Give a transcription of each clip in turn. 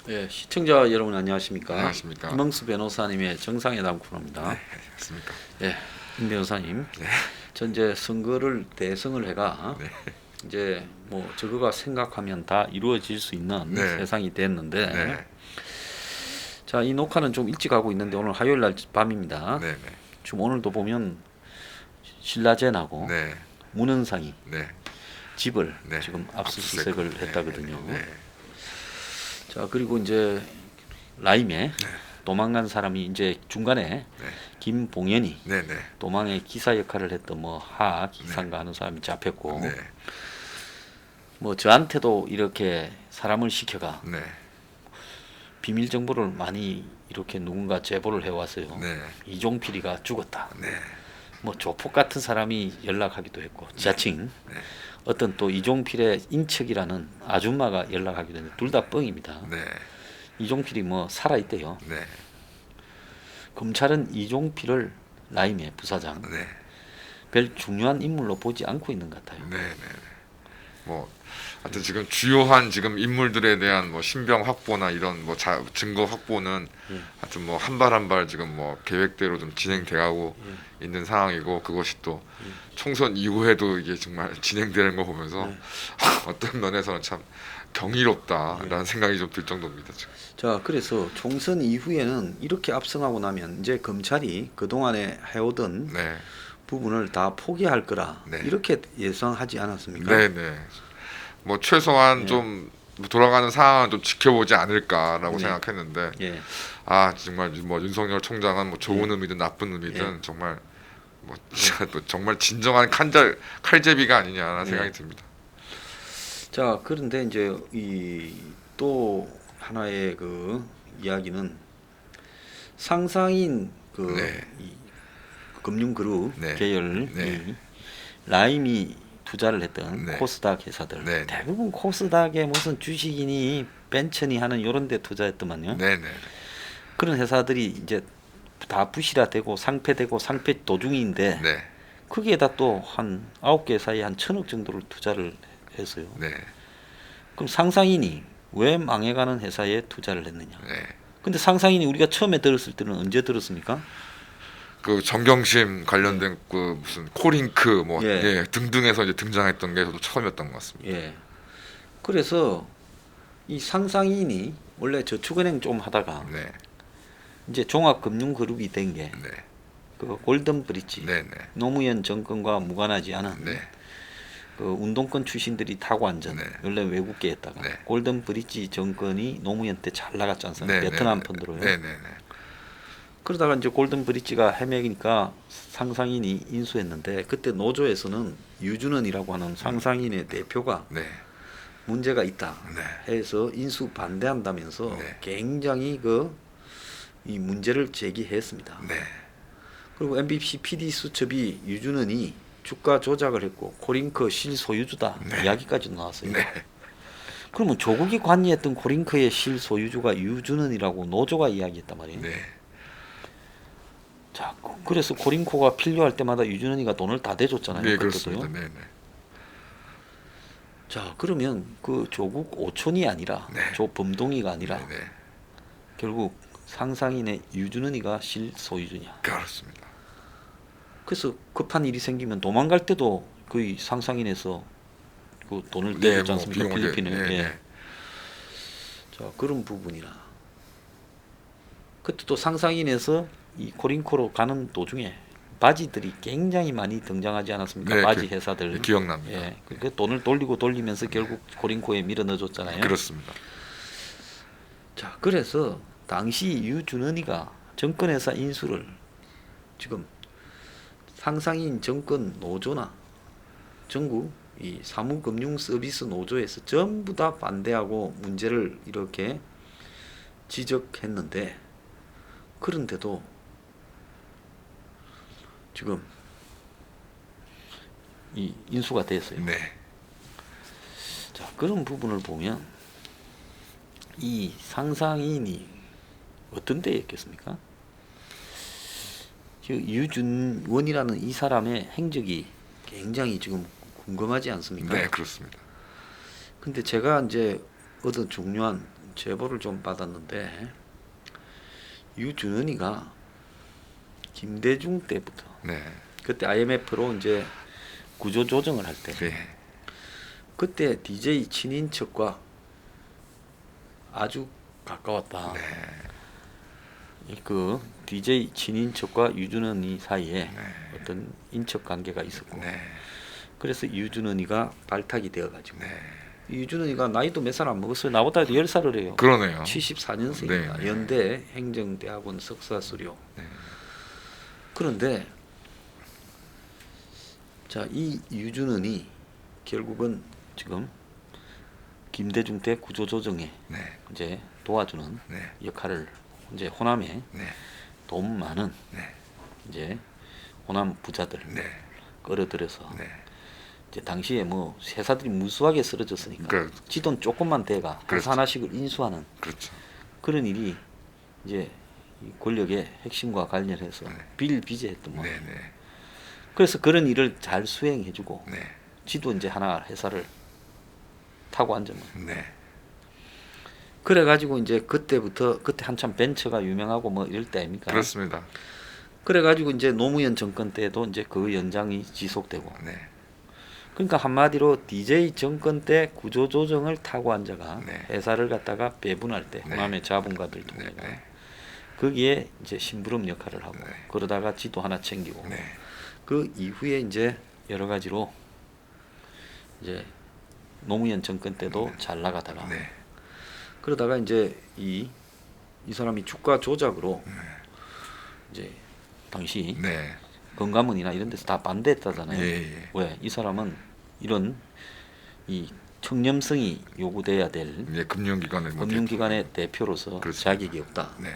예, 시청자 여러분 안녕하십니까? 안녕하십니까? 이명수 변호사님의 정상회담 코너입니다. 네, 맞습니까? 예, 임 변호사님, 네. 전 이제 선거를 대선을 해가 네. 이제 뭐 저거가 생각하면 다 이루어질 수 있는 네. 세상이 됐는데, 네. 자, 이 녹화는 좀 일찍 하고 있는데 오늘 화요일 날 밤입니다. 네. 지금 오늘도 보면 신라젠하고 네. 문현상이 네. 집을 네. 지금 압수수색을 네. 했다거든요. 네. 자, 그리고 이제 라임에 네. 도망간 사람이 이제 중간에 네. 김봉현이 네. 네. 도망의 기사 역할을 했던 뭐 하 기사인가 하는 사람이 잡혔고, 네. 뭐 저한테도 이렇게 사람을 시켜가 네. 비밀 정보를 많이 이렇게 누군가 제보를 해왔어요. 네. 이종필이가 죽었다. 네. 뭐 조폭 같은 사람이 연락하기도 했고, 지하층 네. 어떤 또 이종필의 인척이라는 아줌마가 연락하기도 했는데 둘 다 뻥입니다. 네. 이종필이 뭐 살아있대요. 네. 검찰은 이종필을 라임의 부사장 네. 별 중요한 인물로 보지 않고 있는 것 같아요. 네. 뭐 하여튼 지금 주요한 지금 인물들에 대한 뭐 신병 확보나 이런 뭐 증거 확보는 하여튼 뭐 한 발 한 발 지금 뭐 계획대로 좀 진행돼가고 있는 상황이고, 그것이 또 총선 이후에도 이게 정말 진행되는 거 보면서 어떤 면에서는 참 경이롭다라는 생각이 좀 들 정도입니다. 지금. 자, 그래서 총선 이후에는 이렇게 압승하고 나면 이제 검찰이 그동안에 해오던 네. 부분을 다 포기할 거라 네. 이렇게 예상하지 않았습니까? 네. 뭐 최소한 좀 돌아가는 상황은 좀 지켜보지 않을까라고 네. 생각했는데, 예. 아 정말 뭐 윤석열 총장은 뭐 좋은 의미든 나쁜 의미든 예. 정말 뭐 정말 진정한 칼제비가 아니냐라는 생각이 듭니다. 자, 그런데 이제 이 또 하나의 그 이야기는 상상인 그 네. 이 금융그룹 네. 계열이 네. 라임이 투자를 했던 네. 코스닥 회사들 네. 대부분 코스닥에 무슨 주식이니 벤처니 하는 요런 데 투자했더만요. 네. 그런 회사들이 이제 다 부실화되고 상폐되고 상폐 도중인데 네. 거기에다 또 한 9개 사이에 한 1,000억 정도를 투자를 했어요. 네. 그럼 상상인이 왜 망해가는 회사에 투자를 했느냐? 네. 근데 상상인이 우리가 처음에 들었을 때는 언제 들었습니까? 그 정경심 관련된 그 무슨 코링크 뭐 예. 등등에서 이제 등장했던 게 저도 처음이었던 것 같습니다. 예. 그래서 이 상상인이 원래 저축은행 좀 하다가 네. 이제 종합금융그룹이 된 게 네. 그 골든브릿지 네. 노무현 정권과 무관하지 않은 네. 그 운동권 출신들이 타고 앉은 네. 원래 외국계였다가 네. 골든브릿지 정권이 노무현 때 잘 나갔지 않습니까? 네. 베트남 네. 펀드로요. 네. 그러다가 이제 골든브릿지가 헤매니까 상상인이 인수했는데 그때 노조에서는 유준헌이라고 하는 상상인의 대표가 네. 문제가 있다 네. 해서 인수 반대한다면서 네. 굉장히 이 문제를 제기했습니다. 네. 그리고 MBC PD 수첩이 유준헌이 주가 조작을 했고 코링크 실소유주다 이야기까지 나왔어요. 네. 그러면 조국이 관리했던 코링크의 실소유주가 유준헌이라고 노조가 이야기했단 말이에요. 네. 자, 그래서 코링코가 필요할 때마다 유준헌이가 돈을 다 대줬잖아요. 네, 그때도요. 그렇습니다. 네. 자, 그러면 그 조국 오촌이 아니라 네. 조범동이가 아니라 네. 결국 상상인의 유준헌이가 실소유주냐. 그렇습니다. 그래서 급한 일이 생기면 도망갈 때도 거의 상상인에서 그 돈을 네, 대줬지 뭐 않습니까? 비용을 필리핀에. 네. 예. 네. 자, 그런 부분이나 그때 또 상상인에서 이 코링코로 가는 도중에 바지들이 굉장히 많이 등장하지 않았습니까? 네, 바지 회사들. 기억납니다. 예, 그 돈을 돌리면서 결국 코링코에 밀어 넣어줬잖아요. 그렇습니다. 자, 그래서 당시 유준헌이가 정권회사 인수를 지금 상상인 정권 노조나 전국 이 사무금융서비스 노조에서 전부 다 반대하고 문제를 이렇게 지적했는데, 그런데도 지금 이 인수가 됐어요. 네. 자, 그런 부분을 보면 이 상상인이 어떤 데였겠습니까? 유준원이라는 이 사람의 행적이 굉장히 지금 궁금하지 않습니까? 네, 그렇습니다. 근데 제가 이제 얻은 중요한 제보를 좀 받았는데 유준원이가 김대중 때부터 네. 그때 IMF로 이제 구조 조정을 할 때 네. 그때 DJ 친인척과 아주 가까웠다. 네. 그 DJ 친인척과 유준원이 사이에 네. 어떤 인척 관계가 있었고 네. 그래서 유준원이가 발탁이 되어가지고 네. 유준원이가 나이도 몇 살 안 먹었어요. 나보다 10살을 해요. 그러네요. 74년생입니다. 네, 네. 연대 행정대학원 석사수료. 네. 그런데 자, 이 유준원이 결국은 지금 김대중 때 구조조정에 네. 이제 도와주는 네. 역할을 이제 호남에 네. 돈 많은 네. 이제 호남 부자들 네. 끌어들여서 네. 이제 당시에 뭐 회사들이 무수하게 쓰러졌으니까 그렇죠. 지돈 조금만 대가 그렇죠. 하나씩을 인수하는 그렇죠. 그런 일이 이제 이 권력의 핵심과 관련해서 네. 비일비재했던 네. 거예요. 네. 그래서 그런 일을 잘 수행해주고 네. 지도 이제 하나 회사를 타고 앉으면 네. 그래가지고 이제 그때부터 그때 한참 벤처가 유명하고 뭐 이럴 때 아닙니까? 그렇습니다. 그래가지고 이제 노무현 정권 때도 이제 그 연장이 지속되고 네. 그러니까 한마디로 DJ 정권 때 구조조정을 타고 앉아가 네. 회사를 갖다가 배분할 때 네. 호남의 자본가들 통해가 네. 거기에 이제 심부름 역할을 하고 네. 그러다가 지도 하나 챙기고 네. 그 이후에 이제 여러 가지로 이제 노무현 정권 때도 잘 나가다가 네. 그러다가 이제 이 사람이 주가 조작으로 이제 당시 네. 건강문이나 이런 데서 다 반대했다잖아요. 예, 예. 왜? 이 사람은 이런 이 청렴성이 요구돼야 될 예, 금융기관의 뭐 금융기관의 대표로서 그렇습니다. 자격이 없다. 네.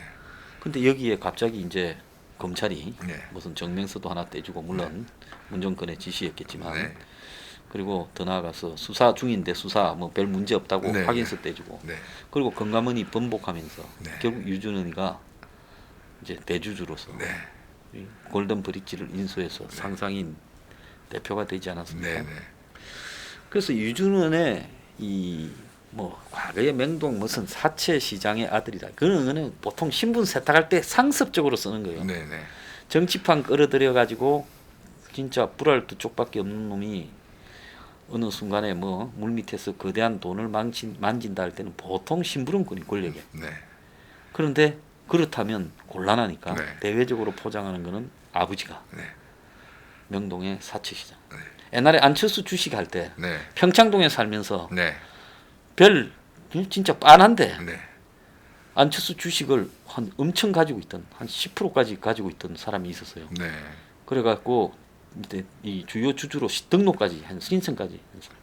근데 여기에 갑자기 이제 검찰이 네. 무슨 정명서도 하나 떼주고 물론 문정권의 지시였겠지만 네. 그리고 더 나아가서 수사 중인데 수사 뭐 별 문제 없다고 네. 확인서 떼주고 네. 그리고 건강문이 번복하면서 네. 결국 유준은이가 이제 대주주로서 네. 이 골든 브릿지를 인수해서 상상인 대표가 되지 않았습니까? 네. 네. 그래서 유준은의 이 뭐 과거의 맹동 무슨 사채 시장의 아들이다. 그거는 보통 신분 세탁할 때 상습적으로 쓰는 거예요. 네. 네. 정치판 끌어들여 가지고 진짜 불알 두 쪽밖에 없는 놈이 어느 순간에 뭐 물밑에서 거대한 돈을 만진다 할 때는 보통 심부름꾼이 권력에. 네. 그런데 그렇다면 곤란하니까 네. 대외적으로 포장하는 거는 아버지가 네. 명동의 사채 시장. 네. 옛날에 안철수 주식 할 때 네. 평창동에 살면서 네. 별 진짜 빤한데 네. 안철수 주식을 한 엄청 가지고 있던 한 10%까지 가지고 있던 사람이 있었어요. 네. 그래갖고 이제 이 주요 주주로 등록까지 한 신청까지 한 사람.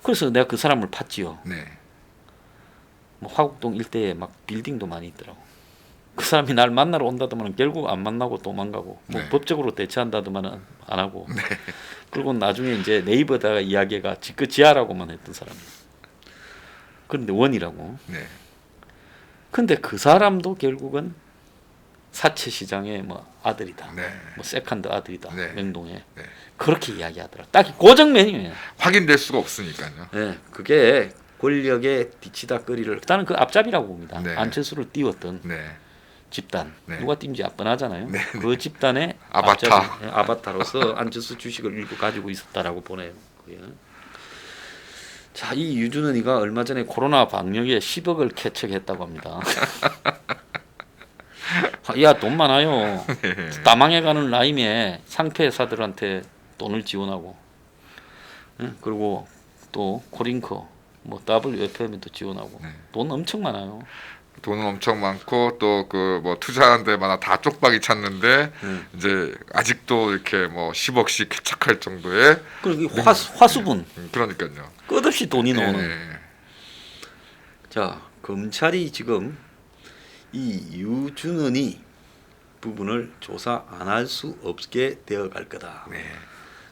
그래서 내가 그 사람을 팠지요. 네. 뭐 화곡동 일대에 막 빌딩도 많이 있더라고. 그 사람이 날 만나러 온다더만 결국 안 만나고 도망가고 뭐 네. 법적으로 대처한다더만 안 하고. 그리고 나중에 이제 네이버다가 이야기가 지껏 지하라고만 했던 사람이에요. 그런데 원이라고. 네. 근데 그 사람도 결국은 사채 시장의 뭐 아들이다. 네. 뭐 세컨드 아들이다. 네. 명동에. 네. 그렇게 이야기하더라. 딱 고정메뉴예요. 확인될 수가 없으니까요. 네, 그게 권력의 뒤치다거리를 일단은 그 앞잡이라고 봅니다. 네. 안철수를 띄웠던 네. 집단. 네. 누가 띄운지 뻔하잖아요. 네. 그 집단의 아바타. 앞잡이, 네, 아바타로서 안철수 주식을 일부 가지고 있었다라고 보네요. 그게. 자, 이 유준은이가 얼마 전에 코로나 방역에 10억을 캐척했다고 합니다. 야, 돈 많아요. 다망해가는 라임에 상폐회사들한테 돈을 지원하고, 응? 그리고 또 코링커, 뭐 WFM에도 지원하고, 네. 돈 엄청 많아요. 돈은 엄청 많고 또 그 뭐 투자하는 데마다 다 쪽박이 찼는데 이제 아직도 이렇게 뭐 10억씩 쾌착할 정도의 그리고 이 화수분 그러니까요. 끝없이 돈이 나오는. 네. 자, 검찰이 지금 이 유준은이 부분을 조사 안 할 수 없게 되어 갈 거다. 네.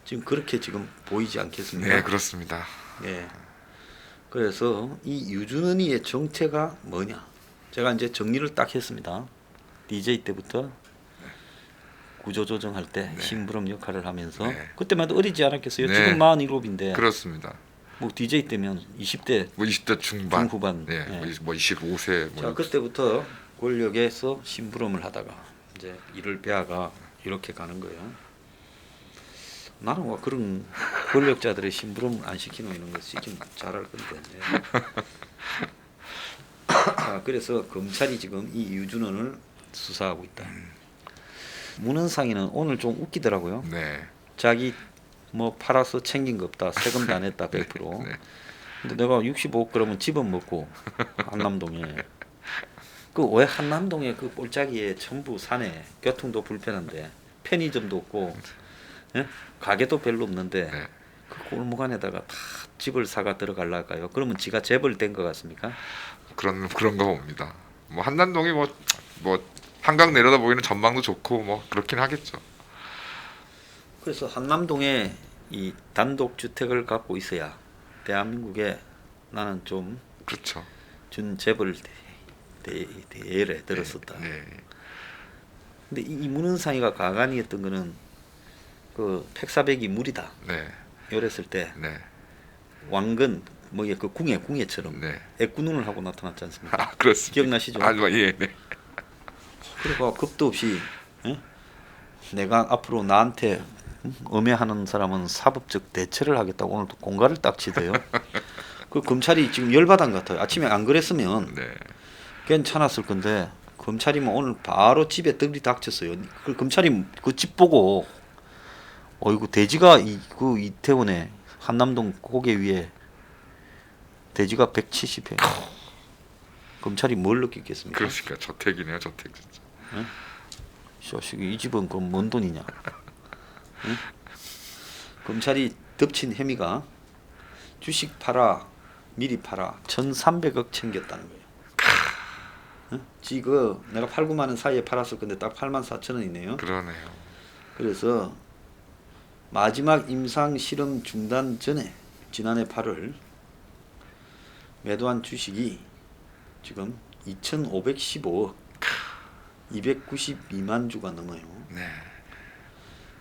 지금 그렇게 지금 보이지 않겠습니까? 네, 그렇습니다. 예. 그래서 이 유준헌이의 정체가 뭐냐? 제가 이제 정리를 딱 했습니다. DJ 때부터 구조 조정할 때 네. 심부름 역할을 하면서 네. 그때만 해도 어리지 않았겠어요. 네. 지금 47인데 그렇습니다. 뭐 DJ 때면 20대 뭐 20대 중반, 중후반. 네, 예. 뭐 25세, 뭐 자 그때부터 권력에서 심부름을 하다가 이제 이를 배아가 이렇게 가는 거예요. 나는 와 그런 권력자들의 심부름 안 시키는 이런 거 시키면 잘할 건데. 자 그래서 검찰이 지금 이 유준헌을 수사하고 있다. 문헌상이는 오늘 좀 웃기더라고요. 네, 자기 뭐 팔아서 챙긴 거 없다. 세금도 안 했다 100%. 네. 근데 내가 65억 그러면 집은 먹고 한남동에 그 왜 한남동에 그 볼짜기에 전부 산에 교통도 불편한데 편의점도 없고 예? 가게도 별로 없는데 네. 그 골목 안에다가 다 집을 사가 들어갈라까요? 그러면 지가 재벌 된 것 같습니까? 그런 거 봅니다. 뭐 한남동이 뭐 한강 내려다 보이는 전망도 좋고 뭐 그렇긴 하겠죠. 그래서 한남동에 이 단독 주택을 갖고 있어야 대한민국에 나는 좀 그렇죠. 준재벌 대열에 들었었다. 네, 네. 근데 이 문헌상이가 가관이 했던 거는 그 팩사백이 무리다. 네, 이랬을 때 네, 왕건 뭐 그 궁예처럼 네. 애꾸눈을 하고 나타났지 않습니까? 아, 그렇습니다. 기억나시죠? 아, 예, 네. 그리고 겁도 없이 예? 내가 앞으로 나한테 음해하는 사람은 사법적 대처를 하겠다고 오늘도 공갈을 딱 치대요. 그 검찰이 지금 열받은 것 같아요. 아침에 안 그랬으면 네. 괜찮았을 건데 검찰이면 오늘 바로 집에 들이닥쳤어요. 그 검찰이 그 집 보고 어이구 돼지가 그 이태원에 한남동 고개 위에 돼지가 170회. 검찰이 뭘 느꼈겠습니까? 그러니까 저택이네요, 저택 진짜. 이 집은 그럼 뭔 돈이냐? 응? 검찰이 덮친 혐의가 주식 팔아 미리 팔아 1,300억 챙겼다는 거예요. 응? 지금 내가 8, 9만 원 사이에 팔았을 건데 딱 8만 4천 원이네요. 그러네요. 그래서 마지막 임상 실험 중단 전에 지난해 8월 매도한 주식이 지금 2,515억 292만 주가 넘어요. 네.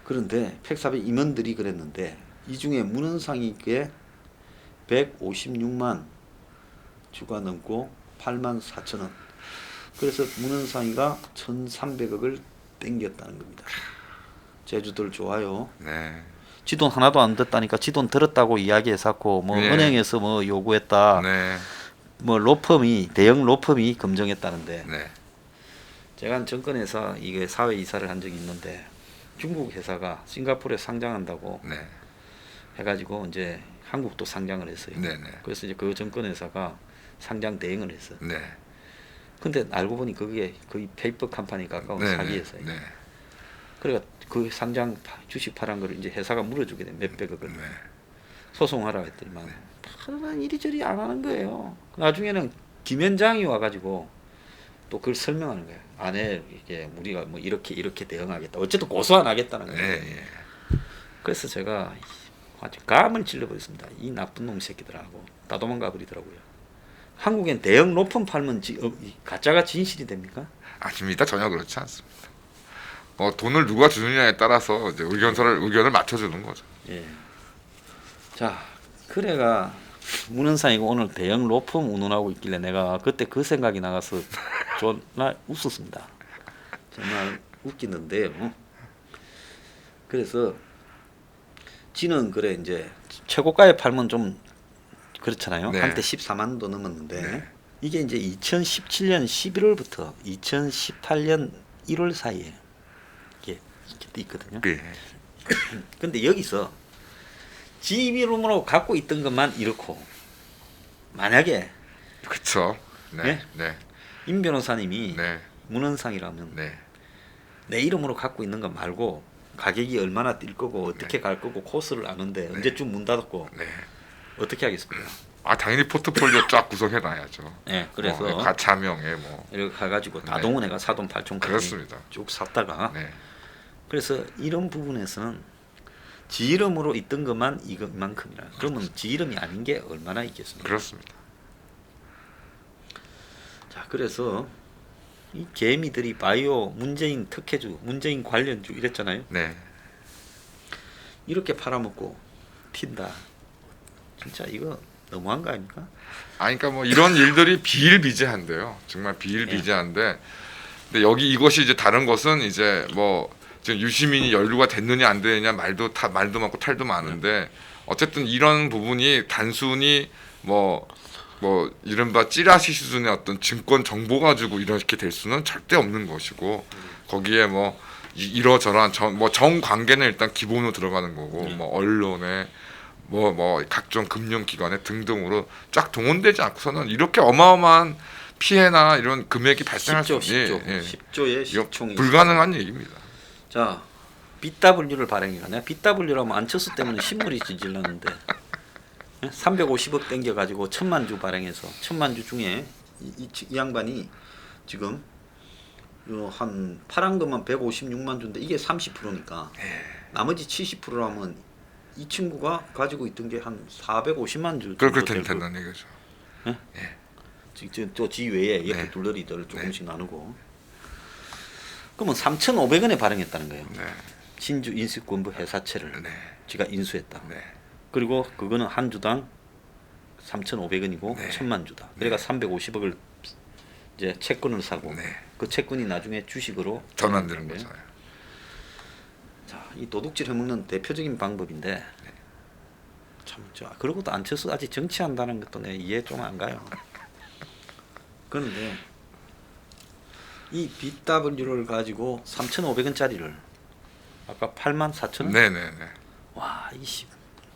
그런데 팩사백 임원들이 그랬는데 이 중에 문헌상이께 156만 주가 넘고 8만 4천 원. 그래서 문헌상이가 1,300억을 땡겼다는 겁니다. 제주들 좋아요. 네. 지 돈 하나도 안 됐다니까 지 돈 들었다고 이야기했었고 뭐 네. 은행에서 뭐 요구했다. 네. 뭐 대형 로펌이 검증했다는데 네. 제가 한 정권에서 이게 사회 이사를 한 적이 있는데 중국 회사가 싱가포르에 상장한다고 네. 해가지고 이제 한국도 상장을 했어요. 네, 네. 그래서 이제 그 정권 회사가 상장 대행을 했어. 네. 근데 알고 보니 그게 거의 페이퍼 컴퍼니 가까운 네. 사기였어요. 네. 그러니까 그 상장 주식 팔은 거를 이제 회사가 물어주게 돼 몇백억을 네. 소송하라 했더니만 하는 이리저리 안 하는 거예요. 나중에는 김현장이 와가지고 또 그걸 설명하는 거예요. 안에 이게 우리가 뭐 이렇게 대응하겠다. 어쨌든 고소 안 하겠다는 거예요. 네. 예. 그래서 제가 아주 감을 찔러버렸습니다. 이 나쁜 놈 새끼들하고 다 도망가 버리더라고요. 한국엔 대형 로펌 팔면 가짜가 진실이 됩니까? 아닙니다. 전혀 그렇지 않습니다. 돈을 누가 주느냐에 따라서 이제 의견을 맞춰주는 거죠. 예. 자, 그래가 문헌상이고 오늘 대형 로펌 운운하고 있길래 내가 그때 그 생각이 나가서 존나 웃었습니다. 정말 웃기는데요. 그래서 지는 그래 이제 최고가에 팔면 좀 그렇잖아요. 네. 한때 14만도 넘었는데 네. 이게 이제 2017년 11월부터 2018년 1월 사이에 이게 이렇게 있거든요. 네. 근데 여기서 집 이름으로 갖고 있던 것만 이렇고 만약에 그렇죠. 네. 네? 네. 임 변호사님이 네. 문헌상이라면 네. 내 이름으로 갖고 있는 것 말고 가격이 얼마나 뛸 거고 어떻게 갈 거고 코스를 아는데 언제쯤 문 닫았고 네. 어떻게 하겠습니까? 당연히 포트폴리오 쫙 구성해 놔야죠. 네, 그래서 가차명에 뭐. 이렇게 가가지고 네. 다동원해가 사돈 팔촌까지 그렇습니다. 쭉 샀다가 네. 그래서 이런 부분에서는 지 이름으로 있던 것만 이것만큼이라. 그러면 지 이름이 아닌 게 얼마나 있겠습니까? 그렇습니다. 자, 그래서 이 개미들이 바이오 문재인 특혜주, 문재인 관련주 이랬잖아요. 네. 이렇게 팔아먹고 튄다. 진짜 이거 너무한 거 아닙니까? 그러니까 뭐 이런 일들이 비일비재한데요. 정말 비일비재한데, 근데 여기 이것이 이제 다른 것은 이제 뭐 지금 유시민이 연루가 됐느냐 안 되느냐 말도 많고 탈도 많은데, 어쨌든 이런 부분이 단순히 뭐 이른바 찌라시 수준의 어떤 증권 정보 가지고 이렇게 될 수는 절대 없는 것이고, 거기에 뭐 이러저러한 정 관계는 일단 기본으로 들어가는 거고, 뭐 언론에 뭐 각종 금융기관에 등등으로 쫙 동원되지 않고서는 이렇게 어마어마한 피해나 이런 금액이 발생할 수 10조의 이거 시총이 불가능한 얘기입니다. 자, BW를 발행해가. 내가 BW라면 안철수 때문에 신물이 지질렀는데 350억 땡겨가지고 1000만 주 발행해서 1000만 주 중에 이 양반이 지금 한 팔한 것만 156만 주인데 이게 30%니까 나머지 70%라면 이 친구가 가지고 있던 게 한 450만 주. 그렇게 된다는 얘기죠. 지금 또 지 외에 이렇게 네. 둘러리들 조금씩 나누고. 그러면 3,500원에 발행했다는 거예요. 네. 신주 인수권부 회사채를 네. 지가 인수했다. 네. 그리고 그거는 한 주당 3,500원이고 네. 1,000만 주다. 그러니까 350억을 이제 채권을 사고 네. 그 채권이 나중에 주식으로 전환되는 거죠. 자, 이 도둑질 해먹는 대표적인 방법인데 참, 그러고도 안철수 아직 정치한다는 것도 내 이해 좀 안 가요. 그런데 이 BW를 가지고 3,500원짜리를 아까 84,000원? 네네네. 와,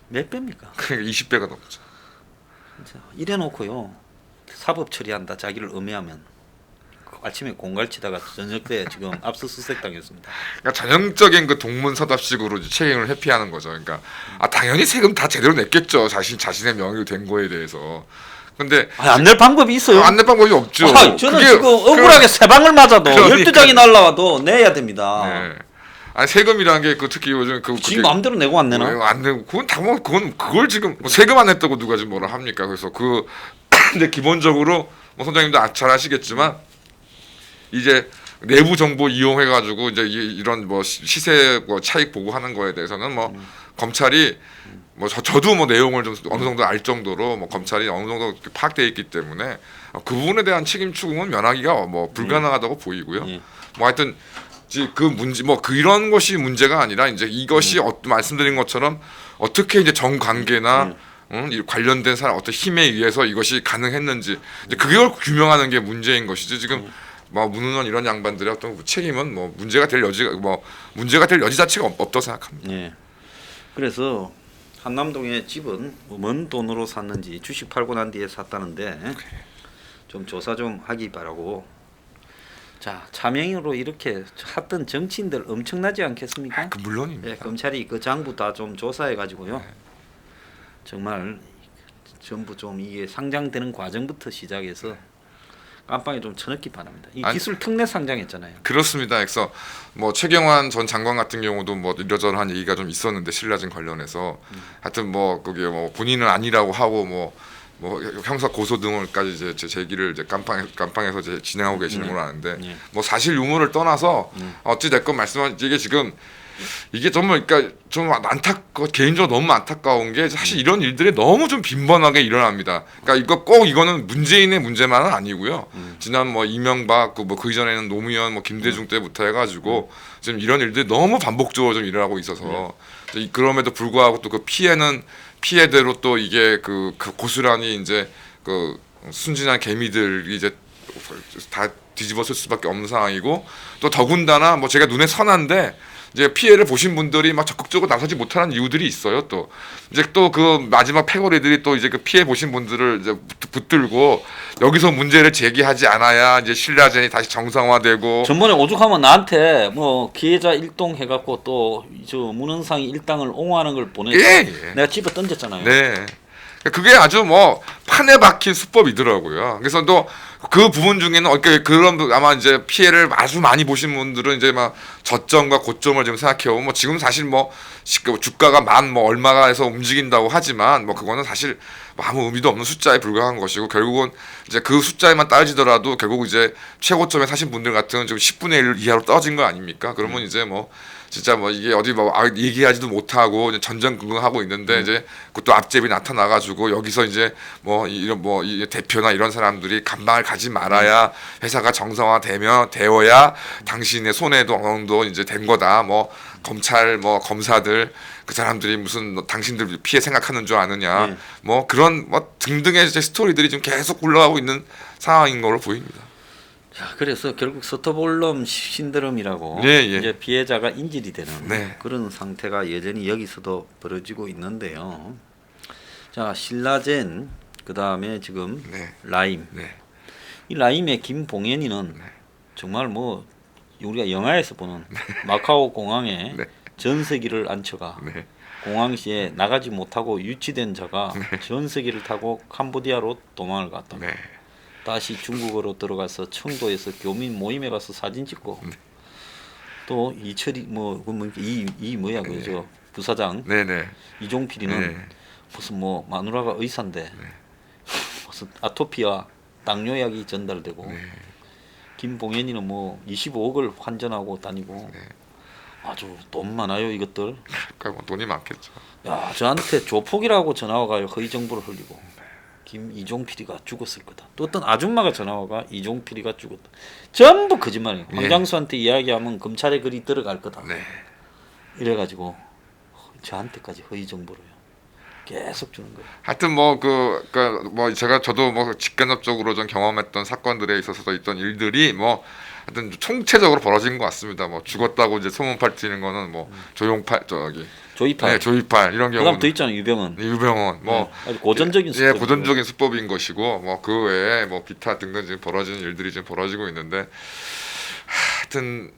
몇 배입니까? 그러니까 20배가 넘죠. 진짜 이래놓고요 사법 처리한다 자기를 음해하면 아침에 공갈치다가 저녁 때 지금 압수수색 당했습니다. 그러니까 전형적인 그 동문서답식으로 이제 책임을 회피하는 거죠. 그러니까 당연히 세금 다 제대로 냈겠죠. 자신의 명의로 된 거에 대해서. 근데 안 낼 방법이 있어요? 안 낼 방법이 없죠. 저는 지금 억울하게 세 방을 맞아도 그러니까. 12장이 날라와도 내야 됩니다. 네. 아니 세금이라는 게 그 특히 요즘 지금 마음대로 내고 안 내나? 안 내고 그걸 지금 세금 안 냈다고 누가 지금 뭐라 합니까? 그래서 근데 기본적으로 뭐 선장님도 잘 아시겠지만 이제 내부 정보 이용해 가지고 이제 이런 뭐 시세 뭐 차익 보고하는 거에 대해서는 뭐 검찰이 뭐 저도 뭐 내용을 좀 어느 정도 알 정도로 뭐 검찰이 어느 정도 파악되어 있기 때문에 그 부분에 대한 책임 추궁은 면하기가 뭐 불가능하다고 보이고요. 뭐 하여튼 그 문제 이런 것이 문제가 아니라 이제 이것이 말씀드린 것처럼 어떻게 이제 정관계나 이 관련된 사람 어떤 힘에 의해서 이것이 가능했는지 이제 그걸 규명하는 게 문제인 것이지 지금 뭐 문은원 이런 양반들의 어떤 책임은 뭐 문제가 될 여지 자체가 없다고 생각합니다. 네. 그래서 한남동의 집은 뭔 돈으로 샀는지 주식 팔고 난 뒤에 샀다는데 좀 조사 좀 하기 바라고. 자, 차명으로 이렇게 했던 정치인들 엄청나지 않겠습니까? 그 물론입니다. 네, 검찰이 그 장부 다 좀 조사해 가지고요. 정말 전부 좀 이게 상장되는 과정부터 시작해서 깜빵에 좀 쳐넣기 바랍니다. 이 기술 특례 상장했잖아요. 그렇습니다. 그래서 뭐 최경환 전 장관 같은 경우도 뭐 이러저러한 얘기가 좀 있었는데 신라진 관련해서 하여튼 뭐 그게 뭐 본인은 아니라고 하고 뭐 형사 고소 등을까지 이제 제기를 이제 깜빵에서 이제 진행하고 계시는 걸 아는데 뭐 사실 유무를 떠나서 어찌 됐건 말씀한 이게 지금 이게 정말 그러니까 좀 개인적으로 너무 안타까운 게 사실 이런 일들이 너무 좀 빈번하게 일어납니다. 그러니까 이거는 문재인의 문제만은 아니고요. 지난 뭐 이명박 그 이전에는 노무현 뭐 김대중 때부터 해가지고 지금 이런 일들이 너무 반복적으로 좀 일어나고 있어서 그럼에도 불구하고 또 그 피해대로 또 이게 그 고스란히 이제 그 순진한 개미들이 이제 다 뒤집어쓸 수밖에 없는 상황이고 또 더군다나 뭐 제가 눈에 선한데 이제 피해를 보신 분들이 막 적극적으로 나서지 못하는 이유들이 있어요. 또 이제 또 그 마지막 패거리들이 또 이제 그 피해 보신 분들을 이제 붙들고 여기서 문제를 제기하지 않아야 이제 신라전이 다시 정상화되고. 전번에 오죽하면 나한테 뭐 기회자 일동 해갖고 또 저 문헌상이 일당을 옹호하는 걸 보내서 내가 집어 던졌잖아요. 네. 그게 아주 뭐 판에 박힌 수법이더라고요. 그래서 또 그 부분 중에는 그런 아마 이제 피해를 아주 많이 보신 분들은 이제 막 저점과 고점을 지금 생각해보면 뭐 지금 사실 뭐 주가가 뭐 얼마가 해서 움직인다고 하지만 뭐 그거는 사실 뭐 아무 의미도 없는 숫자에 불과한 것이고 결국은 이제 그 숫자에만 따지더라도 결국 이제 최고점에 사신 분들 같은 경우는 지금 10분의 1 이하로 떨어진 거 아닙니까? 그러면 이제 뭐 진짜 뭐 이게 어디 뭐 얘기하지도 못하고 이제 전전긍긍하고 있는데 이제 그것도 앞잽이 나타나가지고 여기서 이제 뭐 이런 뭐 이 대표나 이런 사람들이 감방을 가지 말아야 회사가 되어야 당신의 손해도 어느 정도 이제 된 거다. 뭐 검찰 뭐 검사들 그 사람들이 무슨 당신들 피해 생각하는 줄 아느냐. 뭐 그런 뭐 등등의 이제 스토리들이 지금 계속 굴러가고 있는 상황인 걸로 보입니다. 자, 그래서 결국 스톡홀름 신드롬이라고 예. 이제 피해자가 인질이 되는 네. 그런 상태가 여전히 여기서도 벌어지고 있는데요. 자, 신라젠 그다음에 지금 네. 라임. 네. 이 라임의 김봉현이는 정말 뭐 우리가 영화에서 보는 마카오 공항에 네. 전세기를 앉혀가 네. 공항시에 나가지 못하고 유치된 자가 전세기를 타고 캄보디아로 도망을 갔다. 네. 다시 중국으로 들어가서 청도에서 교민 모임에 가서 사진 찍고 또 이철이 이 뭐야 그저 부사장 네네. 이종필이는 네. 무슨 뭐 마누라가 의사인데 무슨 아토피와 당뇨약이 전달되고 김봉현이는 뭐 25억을 환전하고 다니고 아주 돈 많아요 이것들. 그러니까 뭐 돈이 많겠죠. 야 저한테 조폭이라고 전화와가요 허위 정보를 흘리고 이종필이가 죽었을 거다. 또 어떤 아줌마가 전화와가 이종필이가 죽었다. 전부 거짓말이에요. 황장수한테 이야기하면 검찰에 글이 들어갈 거다. 네. 이래가지고 저한테까지 허위 정보로요. 계속 주는 거예요. 하여튼 뭐 저도 뭐 직간접적으로 좀 경험했던 사건들에 있어서도 있던 일들이 뭐 하여튼 총체적으로 벌어진 것 같습니다. 뭐 죽었다고 이제 소문 팔티는 거는 뭐 조이팔. 네, 조이팔 이런 그다음 경우는 또 있잖아요 유병은. 유병원 뭐 아주 고전적인 예, 수법이고. 고전적인 수법인 것이고 뭐 그 외에 뭐 기타 등등 지금 벌어지는 일들이 지금 벌어지고 있는데 하여튼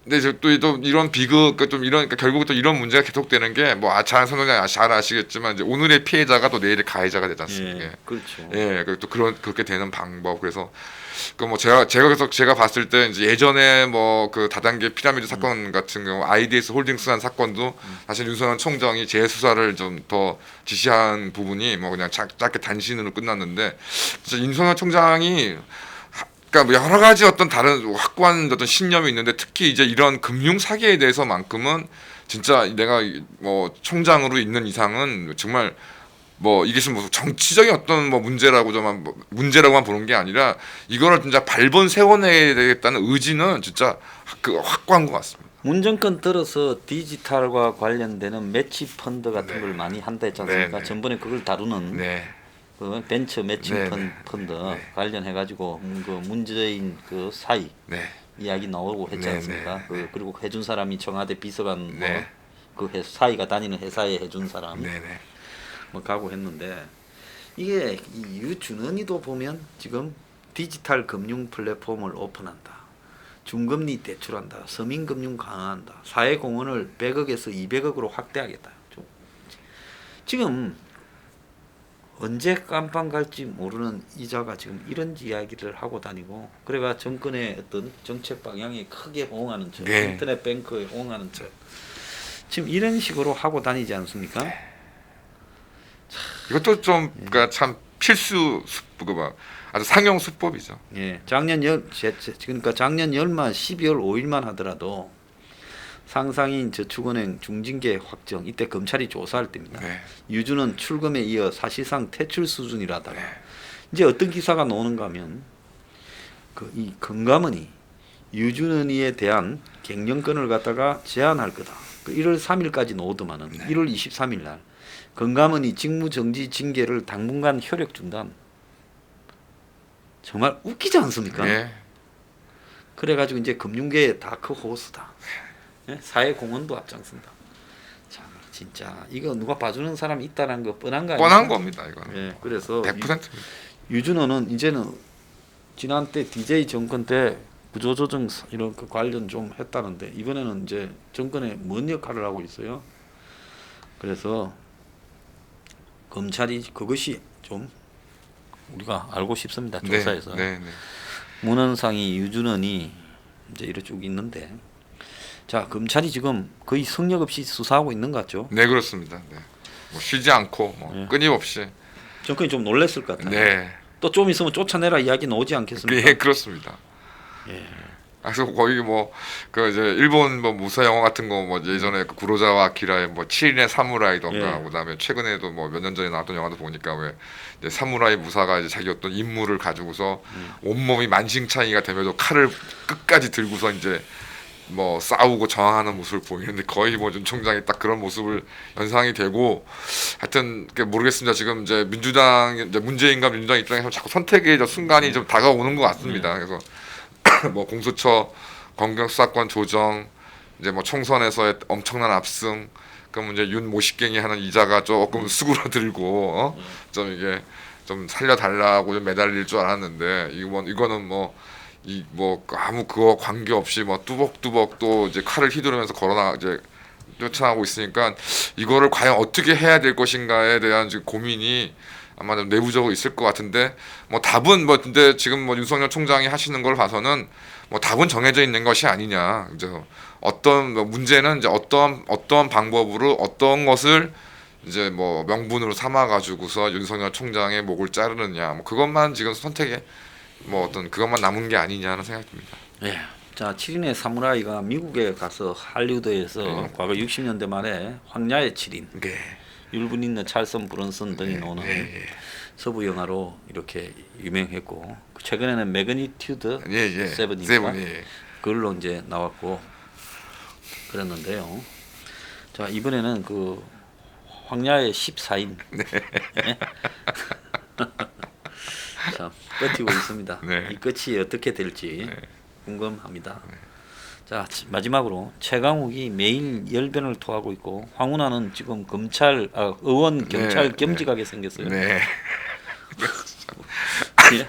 근데 또 이런 비극 좀 이런 그러니까 결국 또 이런 문제가 계속되는 게 뭐 잘 선생님 잘 아시겠지만 이제 오늘의 피해자가 또 내일의 가해자가 되지 않습니까? 예, 그렇죠. 예, 또 그렇게 되는 방법 그래서 그 뭐 제가 봤을 때 이제 예전에 뭐 그 다단계 피라미드 사건 같은 경우 IDS 홀딩스한 사건도 사실 윤석열 총장이 재수사를 좀 더 지시한 부분이 뭐 그냥 짧게 단신으로 끝났는데 진짜 윤석열 총장이 그러니까 뭐 여러 가지 어떤 다른 확고한 어떤 신념이 있는데 특히 이제 이런 금융 사기에 대해서만큼은 진짜 내가 뭐 총장으로 있는 이상은 정말 뭐 이게 뭐 정치적인 어떤 뭐 문제라고만 보는 게 아니라 이거를 진짜 발본 세워내야 되겠다는 의지는 진짜 그 확고한 것 같습니다. 문정권 들어서 디지털과 관련되는 매치 펀드 같은 걸 많이 한다 했지 않습니까? 전번에 그걸 다루는 그 벤처 매칭 펀드 관련해 가지고 그 문재인 그 사이 이야기 나오고 했지 않습니까? 그리고 해준 사람이 청와대 비서관 그 사이가 다니는 회사에 해준 사람 뭐 가고 했는데 이게 이 유준헌이도 보면 지금 디지털 금융 플랫폼을 오픈한다. 중금리 대출한다. 서민금융 강화한다. 사회공헌을 100억에서 200억으로 확대하겠다. 지금 언제 깜빵 갈지 모르는 이자가 지금 이런 이야기를 하고 다니고 그래가 정권의 어떤 정책 방향에 크게 호응하는 척 인터넷 뱅크에 호응하는 척 지금 이런 식으로 하고 다니지 않습니까? 이것도 좀 그러니까 참 필수 아주 상용 수법이죠. 예, 그러니까 작년 열만 12월 5일만 하더라도 상상인 저축은행 중징계 확정 이때 검찰이 조사할 때입니다. 유준헌 출금에 이어 사실상 퇴출 수준이라다가 이제 어떤 기사가 나오는가 하면 이 금감원이 유준헌이에 대한 갱년권을 갖다가 제한할 거다. 1월 3일까지 나오더만은 1월 23일 날 금감원이 직무정지 징계를 당분간 효력 준다. 정말 웃기지 않습니까? 그래가지고 이제 금융계의 다크 호스다. 사회공헌도 앞장선다. 참 진짜 이거 누가 봐주는 사람이 있다는 거 뻔한 거 아니에요? 뻔한 겁니다 이거는. 예, 그래서 100%입니다. 유준헌은 이제는 지난 때 DJ 정권 때 구조조정 이런 그 관련 좀 했다는데 이번에는 이제 정권에 뭔 역할을 하고 있어요. 그래서 검찰이 그것이 좀 우리가 알고 싶습니다. 네, 조사에서. 네, 네. 문헌상이 유준헌이 이제 이렇게 쭉 있는데, 자 검찰이 지금 거의 성역 없이 수사하고 있는 것 같죠? 네, 그렇습니다. 네. 뭐 쉬지 않고 뭐 예. 끊임없이. 정권이 좀 놀랐을 것 같아요. 네, 또 좀 있으면 쫓아내라 이야기 나오지 않겠습니까? 예, 그렇습니다. 예. 그래서 거의 뭐 그 이제 일본 뭐 무사 영화 같은 거 뭐 예전에 그 구로자와 아키라의 뭐 7인의 사무라이던가 예. 그다음에 최근에도 뭐 몇 년 전에 나왔던 영화도 보니까 왜 이제 사무라이 무사가 이제 자기 어떤 임무를 가지고서 온몸이 만신창이가 되면서 칼을 끝까지 들고서 이제 뭐 싸우고 저항하는 모습을 보이는데 거의 뭐 윤 총장이 딱 그런 모습을 연상이 되고 하여튼 모르겠습니다. 지금 이제 민주당 이제 문재인과 민주당 입장에서 자꾸 선택의 저 순간이 좀 다가오는 것 같습니다. 그래서 뭐 공수처 검경 수사권 조정 이제 뭐 총선에서의 엄청난 압승 그럼 이제 윤 모식갱이 하는 이자가 조금 수그러들고 좀 이게 좀 살려달라고 좀 매달릴 줄 알았는데 이거는 뭐 이 뭐 아무 그거 관계 없이 뭐 뚜벅뚜벅 또 이제 칼을 휘두르면서 걸어나 이제 쫓아나고 있으니까 이거를 과연 어떻게 해야 될 것인가에 대한 지금 고민이 아마 좀 내부적으로 있을 것 같은데 뭐 답은 뭐 근데 지금 뭐 윤석열 총장이 하시는 걸 봐서는 뭐 답은 정해져 있는 것이 아니냐. 이제 어떤 뭐 문제는 이제 어떤 방법으로 어떤 것을 이제 뭐 명분으로 삼아 가지고서 윤석열 총장의 목을 자르느냐. 뭐 그것만 지금 선택에 뭐 어떤 그것만 남은 게 아니냐는 생각이 듭니다. 예. 자 7인의 사무라이가 미국에 가서 할리우드에서 네. 과거 60년대 말에 황야의 7인, 네. 율분 있는 찰슨 브런슨 등이 나오는 예. 서부 영화로 이렇게 유명했고 최근에는 매그니튜드 예. 세븐인가? 세븐, 예. 그걸로 이제 나왔고 그랬는데요. 자 이번에는 그 황야의 14인. 네. 참 버티고 있습니다. 네. 이 끝이 어떻게 될지 궁금합니다. 자 마지막으로 최강욱이 매일 열변을 토하고 있고 황운하는 지금 의원 경찰 겸직하게 생겼어요. 네. 예?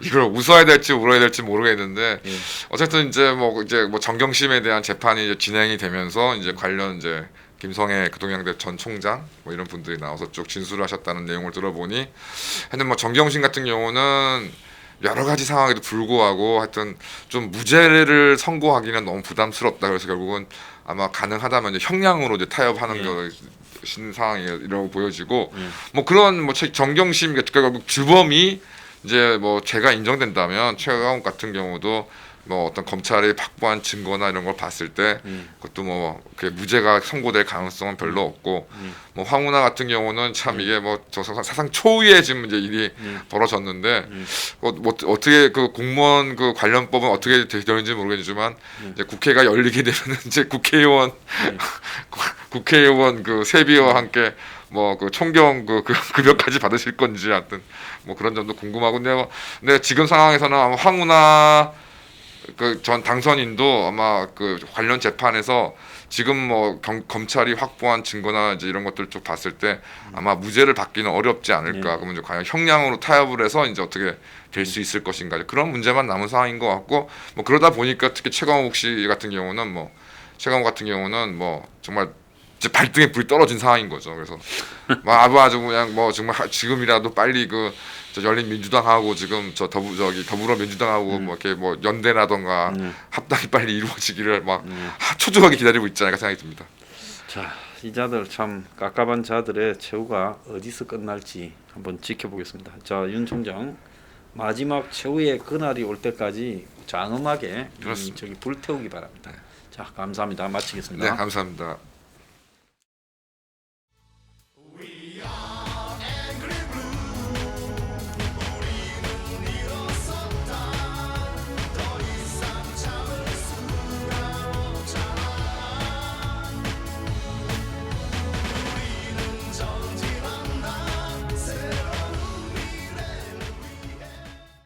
이걸 웃어야 될지 울어야 될지 모르겠는데 예. 어쨌든 이제 뭐 정경심에 대한 재판이 이제 진행이 되면서 이제 관련 이제 김성애 교통경대 전 총장 뭐 이런 분들이 나와서 쭉 진술을 하셨다는 내용을 들어보니 하여튼 뭐 정경심 같은 경우는 여러 가지 상황에도 불구하고 하여튼 좀 무죄를 선고하기는 너무 부담스럽다. 그래서 결국은 아마 가능하다면 이제 형량으로 이제 타협하는 것인 상황이라고 보여지고 뭐 그런 뭐 정경심 결국 주범이 이제 뭐 죄가 인정된다면 최강욱 같은 경우도 뭐 어떤 검찰이 확보한 증거나 이런 걸 봤을 때 그것도 뭐 그 무죄가 선고될 가능성은 별로 없고 뭐 황운하 같은 경우는 참 이게 뭐 저 사상 초유의 지금 이제 일이 벌어졌는데 뭐 어떻게 그 공무원 그 관련법은 어떻게 되는지 모르겠지만 이제 국회가 열리게 되면 이제 국회의원 그 세비와 함께 뭐 그 총경 그 급여까지 받으실 건지 하여튼 뭐 그런 점도 궁금하고 근데 지금 상황에서는 아마 황운하 그 전 당선인도 아마 그 관련 재판에서 지금 뭐 검찰이 확보한 증거나 이제 이런 것들 쭉 봤을 때 아마 무죄를 받기는 어렵지 않을까. 그러면 이제 과연 형량으로 타협을 해서 이제 어떻게 될 수 있을 것인가 그런 문제만 남은 상황인 것 같고 뭐 그러다 보니까 특히 최강욱 같은 경우는 뭐 정말 이제 발등에 불이 떨어진 상황인 거죠. 그래서 뭐 아주 그냥 뭐 정말 지금이라도 빨리 그 열린민주당하고 지금 더불어민주당하고 뭐 이렇게 뭐 연대라던가 합당이 빨리 이루어지기를 막 초조하게 기다리고 있지 않을까 생각이 듭니다. 자, 이 자들 참 깝깝한 자들의 최후가 어디서 끝날지 한번 지켜보겠습니다. 자, 윤 총장 마지막 최후의 그날이 올 때까지 장엄하게 저기 불태우기 바랍니다. 자, 감사합니다. 마치겠습니다. 네, 감사합니다.